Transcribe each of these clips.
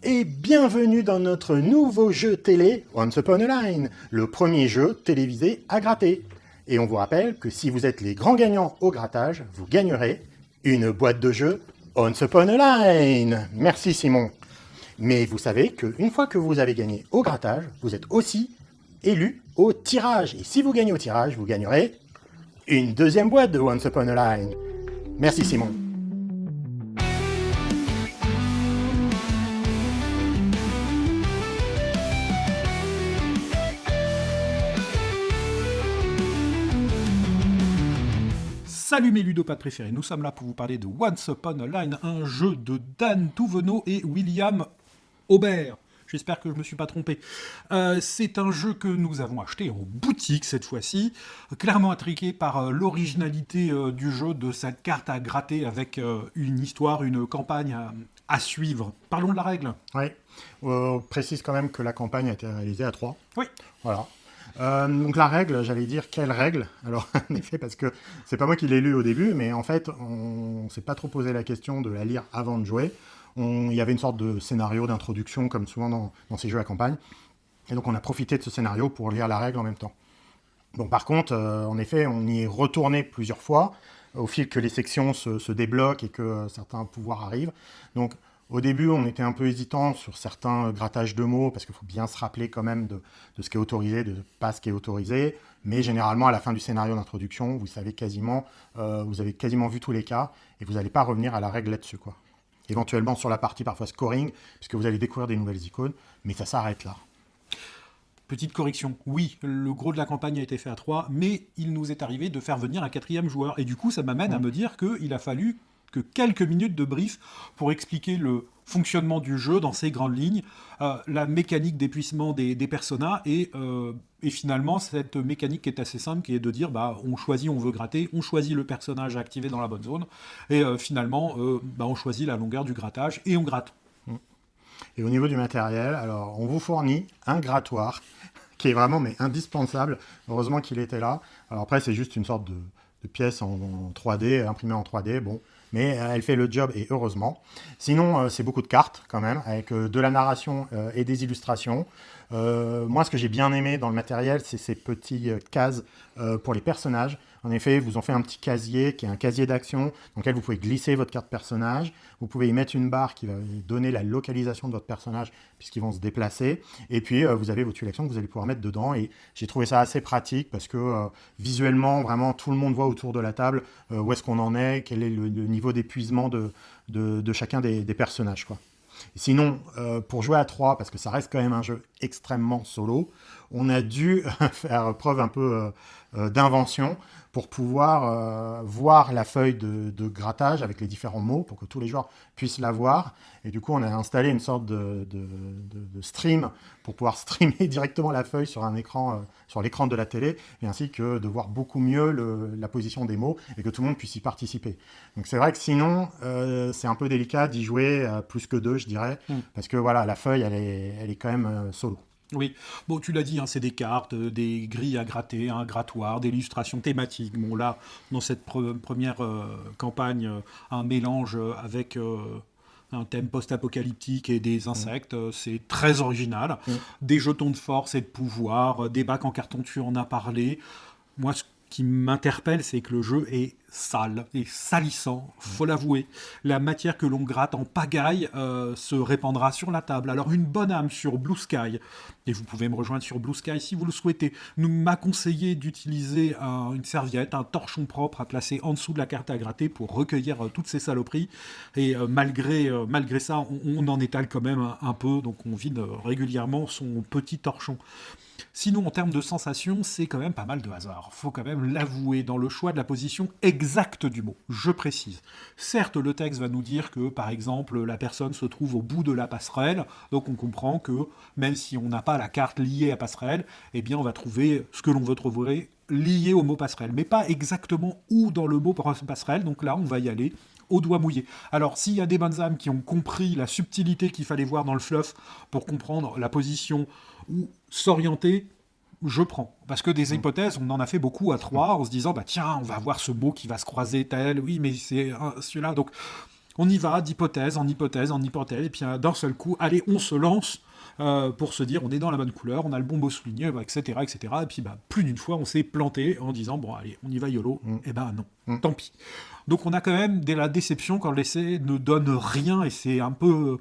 Et bienvenue dans notre nouveau jeu télé Once Upon a Line, le premier jeu télévisé à gratter. Et on vous rappelle que si vous êtes les grands gagnants au grattage, vous gagnerez une boîte de jeu Once Upon a Line. Merci Simon. Mais vous savez qu'une fois que vous avez gagné au grattage, vous êtes aussi élu au tirage. Et si vous gagnez au tirage, vous gagnerez une deuxième boîte de Once Upon a Line. Merci Simon. Salut mes ludopathes préférés, nous sommes là pour vous parler de Once Upon a Line, un jeu de Dan Touvenot et William Aubert. J'espère que je ne me suis pas trompé. C'est un jeu que nous avons acheté en boutique cette fois-ci, clairement intrigué par l'originalité du jeu, de cette carte à gratter avec une histoire, une campagne à suivre. Parlons de la règle. Oui, on précise quand même que la campagne a été réalisée à 3. Oui. Voilà. Donc la règle, j'allais dire quelle règle? Alors en effet, parce que c'est pas moi qui l'ai lu au début, mais en fait on s'est pas trop posé la question de la lire avant de jouer. Il y avait une sorte de scénario d'introduction comme souvent dans ces jeux à campagne, et donc on a profité de ce scénario pour lire la règle en même temps. Bon, par contre, en effet, on y est retourné plusieurs fois au fil que les sections se débloquent et que certains pouvoirs arrivent. Donc au début, on était un peu hésitant sur certains grattages de mots, parce qu'il faut bien se rappeler quand même de ce qui est autorisé, de pas ce qui est autorisé. Mais généralement, à la fin du scénario d'introduction, vous avez quasiment vu tous les cas, et vous n'allez pas revenir à la règle là-dessus, quoi. Éventuellement sur la partie parfois scoring, puisque vous allez découvrir des nouvelles icônes, mais ça s'arrête là. Petite correction, oui, le gros de la campagne a été fait à 3, mais il nous est arrivé de faire venir un 4e joueur. Et du coup, ça m'amène à me dire qu'il a fallu que quelques minutes de brief pour expliquer le fonctionnement du jeu dans ses grandes lignes, la mécanique d'épuisement des personas et finalement cette mécanique qui est assez simple, qui est de dire on choisit, on veut gratter, on choisit le personnage à activer dans la bonne zone et finalement on choisit la longueur du grattage et on gratte. Et au niveau du matériel, alors on vous fournit un grattoir qui est vraiment indispensable. Heureusement qu'il était là. Alors après, c'est juste une sorte de pièce en 3D, imprimée en 3D, bon. Mais elle fait le job, et heureusement. Sinon, c'est beaucoup de cartes, quand même, avec de la narration et des illustrations. Moi, ce que j'ai bien aimé dans le matériel, c'est ces petites cases pour les personnages. En effet, ils vous ont fait un petit casier, qui est un casier d'action, dans lequel vous pouvez glisser votre carte personnage. Vous pouvez y mettre une barre qui va donner la localisation de votre personnage, puisqu'ils vont se déplacer. Et puis, vous avez votre sélection que vous allez pouvoir mettre dedans. Et j'ai trouvé ça assez pratique, parce que visuellement, vraiment, tout le monde voit autour de la table où est-ce qu'on en est, quel est le niveau d'épuisement de chacun des personnages, quoi. Sinon, pour jouer à 3, parce que ça reste quand même un jeu extrêmement solo, on a dû faire preuve un peu d'invention pour pouvoir voir la feuille de grattage avec les différents mots, pour que tous les joueurs puissent la voir. Et du coup, on a installé une sorte de stream pour pouvoir streamer directement la feuille sur un écran, sur l'écran de la télé, et ainsi que de voir beaucoup mieux la position des mots, et que tout le monde puisse y participer. Donc c'est vrai que sinon, c'est un peu délicat d'y jouer plus que 2, je dirais, parce que voilà, la feuille, elle est quand même solo. Oui, bon, tu l'as dit, c'est des cartes, des grilles à gratter, un grattoir, des illustrations thématiques. Bon, là, dans cette première campagne, un mélange avec un thème post-apocalyptique et des insectes, c'est très original. Des jetons de force et de pouvoir, des bacs en carton, tu en as parlé. Moi, ce qui m'interpelle, c'est que le jeu est sale et salissant, faut l'avouer. La matière que l'on gratte en pagaille se répandra sur la table. Alors une bonne âme sur Blue Sky, et vous pouvez me rejoindre sur Blue Sky si vous le souhaitez, m'a conseillé d'utiliser une serviette, un torchon propre à placer en dessous de la carte à gratter pour recueillir toutes ces saloperies. Et malgré ça, on en étale quand même un peu, donc on vide régulièrement son petit torchon. Sinon, en termes de sensations, c'est quand même pas mal de hasard. Faut quand même l'avouer dans le choix de la position exacte du mot. Je précise. Certes, le texte va nous dire que, par exemple, la personne se trouve au bout de la passerelle, donc on comprend que, même si on n'a pas la carte liée à passerelle, eh bien on va trouver ce que l'on veut trouver lié au mot passerelle, mais pas exactement où dans le mot passerelle, donc là on va y aller au doigt mouillé. Alors, s'il y a des bonnes âmes qui ont compris la subtilité qu'il fallait voir dans le fluff pour comprendre la position ou s'orienter, je prends. Parce que des hypothèses, on en a fait beaucoup à 3, en se disant, tiens, on va voir ce mot qui va se croiser tel, oui, mais c'est celui-là. Donc, On y va d'hypothèse en hypothèse en hypothèse, et puis d'un seul coup, allez, on se lance pour se dire on est dans la bonne couleur, on a le bon mot souligné, etc., etc. Et puis plus d'une fois, on s'est planté en disant bon, allez, on y va YOLO. Eh ben non, tant pis. Donc on a quand même de la déception quand l'essai ne donne rien, et c'est un peu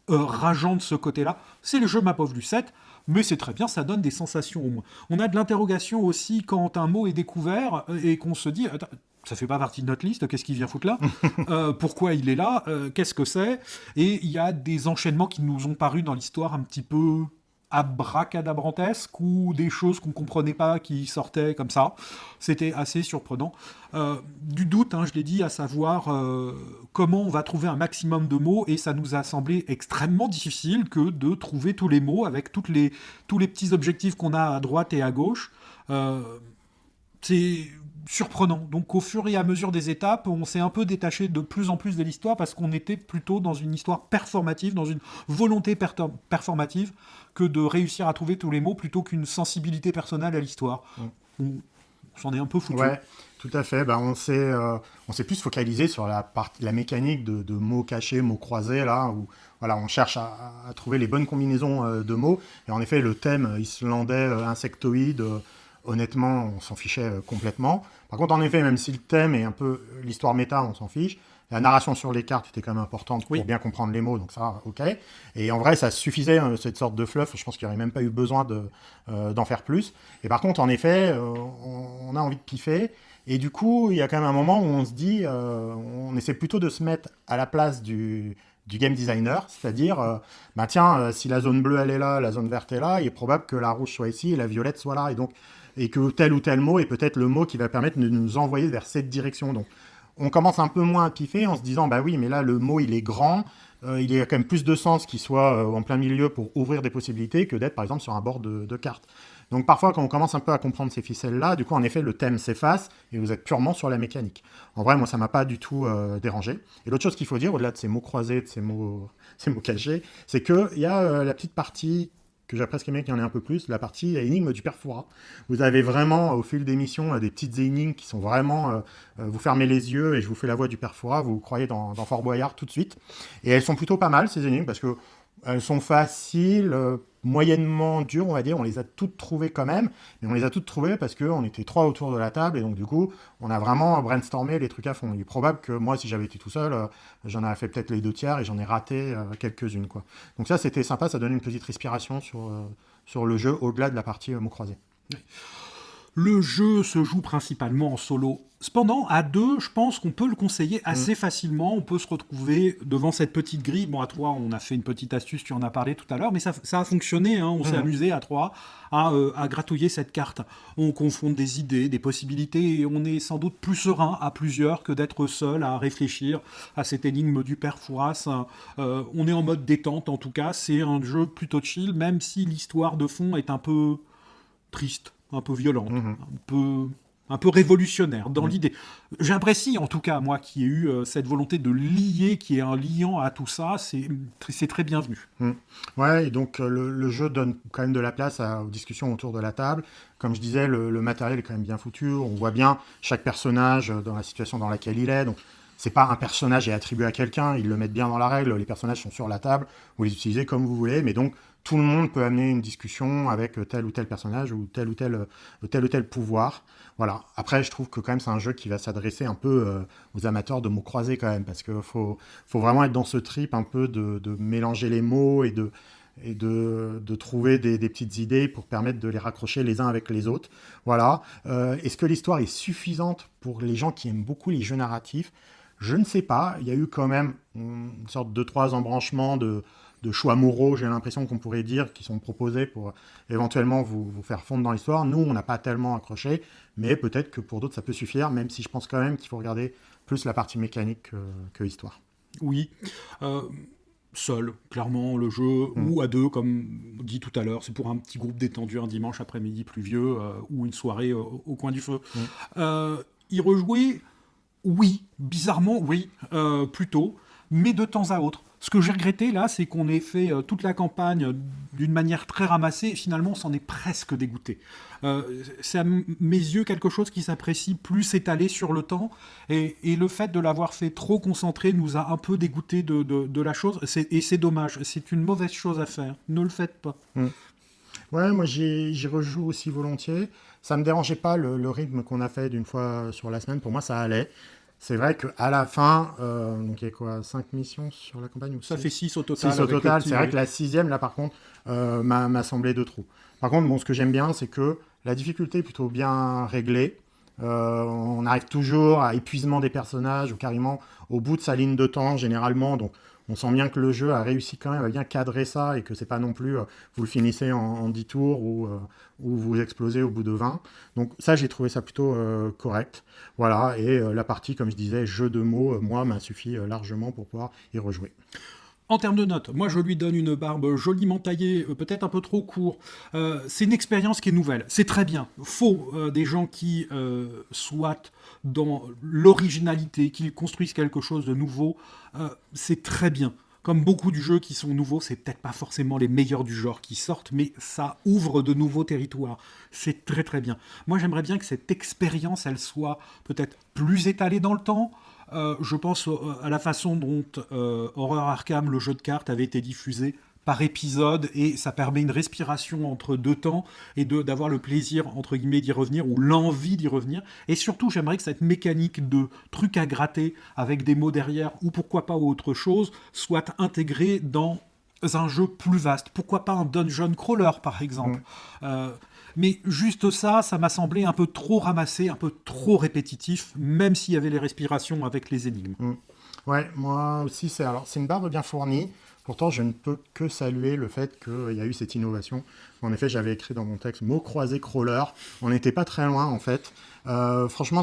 rageant de ce côté-là. C'est le jeu Ma pauvre Lucette, mais c'est très bien, ça donne des sensations au moins. On a de l'interrogation aussi quand un mot est découvert et qu'on se dit attends, ça fait pas partie de notre liste, qu'est-ce qu'il vient foutre là pourquoi il est là qu'est-ce que c'est. Et il y a des enchaînements qui nous ont paru dans l'histoire un petit peu abracadabrantesques, ou des choses qu'on comprenait pas qui sortaient comme ça. C'était assez surprenant. Du doute, je l'ai dit, à savoir comment on va trouver un maximum de mots, et ça nous a semblé extrêmement difficile que de trouver tous les mots avec tous les petits objectifs qu'on a à droite et à gauche. C'est surprenant. Donc au fur et à mesure des étapes, on s'est un peu détaché de plus en plus de l'histoire, parce qu'on était plutôt dans une histoire performative, dans une volonté performative, que de réussir à trouver tous les mots, plutôt qu'une sensibilité personnelle à l'histoire. On s'en est un peu foutu. Ouais, tout à fait. On s'est plus focalisé sur la mécanique de mots cachés, mots croisés, là, où voilà, on cherche à trouver les bonnes combinaisons de mots. Et en effet, le thème islandais insectoïde, honnêtement, on s'en fichait complètement. Par contre, en effet, même si le thème est un peu l'histoire méta, on s'en fiche. La narration sur les cartes était quand même importante pour bien comprendre les mots, donc ça, ok. Et en vrai, ça suffisait, cette sorte de fluff. Je pense qu'il n'y aurait même pas eu besoin d'en faire plus. Et par contre, en effet, on a envie de kiffer. Et du coup, il y a quand même un moment où on se dit, on essaie plutôt de se mettre à la place du game designer, c'est-à-dire, tiens, si la zone bleue elle est là, la zone verte est là, il est probable que la rouge soit ici et la violette soit là, et que tel ou tel mot est peut-être le mot qui va permettre de nous envoyer vers cette direction. Donc, on commence un peu moins à piffer en se disant, bah oui, mais là, le mot, il est grand, il y a quand même plus de sens qu'il soit en plein milieu pour ouvrir des possibilités que d'être, par exemple, sur un bord de carte. Donc, parfois, quand on commence un peu à comprendre ces ficelles-là, du coup, en effet, le thème s'efface et vous êtes purement sur la mécanique. En vrai, moi, ça m'a pas du tout dérangé. Et l'autre chose qu'il faut dire, au-delà de ces mots croisés, de ces mots cachés, c'est qu'il y a la petite partie que j'ai presque aimé qu'il y en ait un peu plus, la partie énigme du père Fouras. Vous avez vraiment, au fil des missions, des petites énigmes qui sont vraiment... vous fermez les yeux et je vous fais la voix du père Fouras, vous croyez dans Fort Boyard tout de suite. Et elles sont plutôt pas mal, ces énigmes, parce que elles sont faciles, moyennement dures, on va dire. On les a toutes trouvées quand même, mais on les a toutes trouvées parce qu'on était 3 autour de la table, et donc du coup, on a vraiment brainstormé les trucs à fond. Il est probable que moi, si j'avais été tout seul, j'en aurais fait peut-être les 2 tiers, et j'en ai raté quelques-unes, quoi. Donc ça, c'était sympa, ça donnait une petite respiration sur le jeu, au-delà de la partie mots croisés. Oui. Le jeu se joue principalement en solo. Cependant, à 2, je pense qu'on peut le conseiller assez facilement. On peut se retrouver devant cette petite grille. Bon, à 3, on a fait une petite astuce, tu en as parlé tout à l'heure, mais ça a fonctionné. On s'est amusé à 3 à gratouiller cette carte. On confronte des idées, des possibilités, et on est sans doute plus serein à plusieurs que d'être seul à réfléchir à cette énigme du père Fouras. On est en mode détente, en tout cas. C'est un jeu plutôt chill, même si l'histoire de fond est un peu triste, un peu violente, un peu révolutionnaire dans l'idée. J'apprécie, en tout cas, moi, qui ai eu cette volonté de lier, qui est un liant à tout ça, c'est très bienvenu. Ouais, et donc le jeu donne quand même de la place aux discussions autour de la table. Comme je disais, le matériel est quand même bien foutu. On voit bien chaque personnage dans la situation dans laquelle il est. Donc, c'est pas un personnage est attribué à quelqu'un, ils le mettent bien dans la règle, les personnages sont sur la table, vous les utilisez comme vous voulez, mais donc tout le monde peut amener une discussion avec tel ou tel personnage ou tel ou tel pouvoir. Voilà. Après, je trouve que quand même c'est un jeu qui va s'adresser un peu aux amateurs de mots croisés quand même, parce qu'il faut vraiment être dans ce trip un peu de mélanger les mots et de trouver des petites idées pour permettre de les raccrocher les uns avec les autres. Voilà. Est-ce que l'histoire est suffisante pour les gens qui aiment beaucoup les jeux narratifs ? Je ne sais pas. Il y a eu quand même une sorte de 3 embranchements de choix moraux, j'ai l'impression qu'on pourrait dire, qui sont proposés pour éventuellement vous faire fondre dans l'histoire. Nous, on n'a pas tellement accroché, mais peut-être que pour d'autres, ça peut suffire, même si je pense quand même qu'il faut regarder plus la partie mécanique que histoire. Oui. Seul, clairement, le jeu, ou à 2, comme dit tout à l'heure, c'est pour un petit groupe détendu un dimanche après-midi pluvieux, ou une soirée au coin du feu. Y rejouer, oui, bizarrement, oui, plutôt, mais de temps à autre. Ce que j'ai regretté là, c'est qu'on ait fait toute la campagne d'une manière très ramassée, et finalement on s'en est presque dégoûté. C'est à mes yeux quelque chose qui s'apprécie plus étalé sur le temps, et le fait de l'avoir fait trop concentré nous a un peu dégoûté de la chose, et c'est dommage, c'est une mauvaise chose à faire, ne le faites pas. Ouais, moi j'y rejoue aussi volontiers. Ça me dérangeait pas le rythme qu'on a fait d'une fois sur la semaine. Pour moi, ça allait. C'est vrai qu'à la fin, donc il y a quoi, 5 missions sur la campagne ou Ça six fait 6 au total. 6 au avec le total. petit, C'est vrai oui. que la sixième, là par contre, m'a semblé de trop. Par contre, bon, ce que j'aime bien, c'est que la difficulté est plutôt bien réglée. On arrive toujours à épuisement des personnages ou carrément au bout de sa ligne de temps généralement. Donc on sent bien que le jeu a réussi quand même à bien cadrer ça et que c'est pas non plus vous le finissez en 10 tours ou vous explosez au bout de 20. Donc ça, j'ai trouvé ça plutôt correct. Voilà, et la partie, comme je disais, jeu de mots, moi, m'a suffi largement pour pouvoir y rejouer. En termes de notes, moi je lui donne une barbe joliment taillée, peut-être un peu trop court. C'est une expérience qui est nouvelle, c'est très bien. Faut des gens qui soient dans l'originalité, qui construisent quelque chose de nouveau, c'est très bien. Comme beaucoup de jeux qui sont nouveaux, c'est peut-être pas forcément les meilleurs du genre qui sortent, mais ça ouvre de nouveaux territoires. C'est très très bien. Moi j'aimerais bien que cette expérience, elle soit peut-être plus étalée dans le temps. Je pense à la façon dont Horror Arkham, le jeu de cartes, avait été diffusé par épisode, et ça permet une respiration entre deux temps et d'avoir le plaisir, entre guillemets, d'y revenir, ou l'envie d'y revenir. Et surtout, j'aimerais que cette mécanique de truc à gratter avec des mots derrière, ou pourquoi pas autre chose, soit intégrée dans un jeu plus vaste. Pourquoi pas un dungeon crawler, par exemple. Mais juste ça, ça m'a semblé un peu trop ramassé, un peu trop répétitif, même s'il y avait les respirations avec les énigmes. Ouais, moi aussi, c'est une barbe bien fournie. Pourtant, je ne peux que saluer le fait qu'il y a eu cette innovation. En effet, j'avais écrit dans mon texte mot croisé crawler. On n'était pas très loin, en fait. Franchement,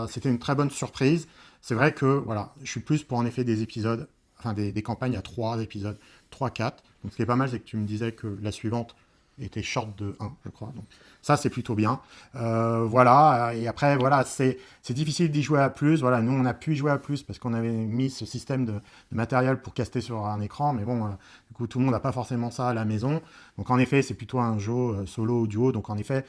c'était une très bonne surprise. C'est vrai que voilà, je suis plus pour en effet des épisodes, enfin des campagnes à 3 épisodes, 3-4. Donc ce qui est pas mal, c'est que tu me disais que la suivante était short de 1, je crois. Donc ça, c'est plutôt bien. Voilà, et après, voilà, c'est difficile d'y jouer à plus. Voilà, nous, on a pu y jouer à plus parce qu'on avait mis ce système de matériel pour caster sur un écran, mais bon, du coup, tout le monde n'a pas forcément ça à la maison. Donc en effet, c'est plutôt un jeu solo ou duo. Donc en effet,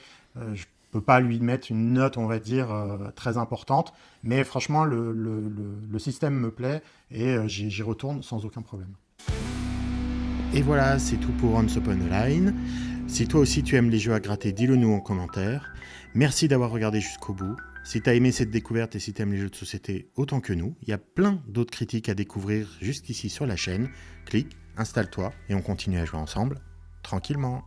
je peux pas lui mettre une note, on va dire, très importante. Mais franchement, le système me plaît et j'y retourne sans aucun problème. Et voilà, c'est tout pour Once Upon a Line. Si toi aussi tu aimes les jeux à gratter, dis-le nous en commentaire. Merci d'avoir regardé jusqu'au bout. Si tu as aimé cette découverte et si tu aimes les jeux de société autant que nous, il y a plein d'autres critiques à découvrir jusqu'ici sur la chaîne. Clique, installe-toi et on continue à jouer ensemble tranquillement.